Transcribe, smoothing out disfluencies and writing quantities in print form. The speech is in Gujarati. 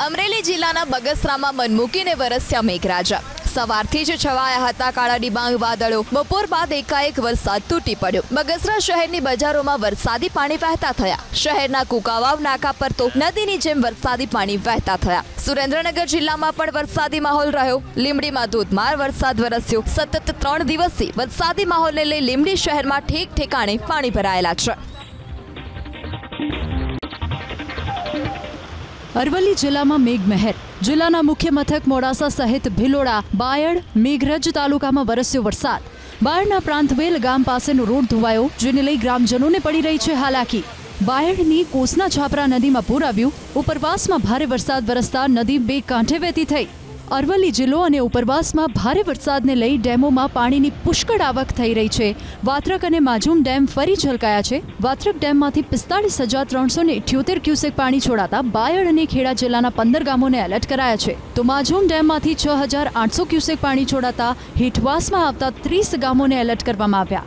અમરેલી જિલ્લાના બગસરામાં મન મૂકીને વરસ્યા મેઘરાજા। સવારથી જ છવાયા હતા કાળા ડિબાંગ વાદળો। બપોર બાદ એકાએક વરસાદ તૂટી પડ્યો। બગસરા શહેરની બજારોમાં વરસાદી પાણી વહેતા થયા। શહેરના કુકાવાવ નાકા પર તો નદીની જેમ વરસાદી પાણી વહેતા થયા। સુરેન્દ્રનગર જિલ્લામાં પણ વરસાદી માહોલ રહ્યો। લીંબડીમાં ધોધમાર વરસાદ વરસ્યો। સતત 3 દિવસથી વરસાદી માહોલને લઈ લીંબડી શહેરમાં ઠેક ઠેકાણે પાણી ભરાયેલા છે। અરવલ્લી જિલ્લામાં મેઘમહેર। જિલ્લાના મુખ્ય મથક મોડાસા સહિત ભિલોડા, બાયડ, મેઘરજ તાલુકામાં વરસ્યો વરસાદ। બાયડના પ્રાંતવેલ ગામ પાસેનો રોડ ધોવાયો, જેને લઈ ગ્રામજનોને પડી રહી છે હાલાકી। બાયડની કોસના છાપરા નદીમાં પૂર આવ્યું। ઉપરવાસમાં ભારે વરસાદ વરસતા નદી બે કાંઠે વહેતી થઈ। અરવલ્લી જિલ્લો અને ઉપરવાસમાં ભારે વરસાદને લઈ ડેમોમાં પાણીની પુષ્કળ આવક થઈ રહી છે। વાત્રક અને માજૂમ ડેમ ફરી છલકાયા છે। વાત્રક ડેમમાંથી 45,378 ક્યુસેક પાણી છોડાતા બાયડ અને ખેડા જિલ્લાના 15 ગામોને એલર્ટ કરાયા છે, તો માજૂમ ડેમમાંથી 6,800 ક્યુસેક પાણી છોડાતા હેઠવાસમાં આવતા 30 ગામોને એલર્ટ કરવામાં આવ્યા।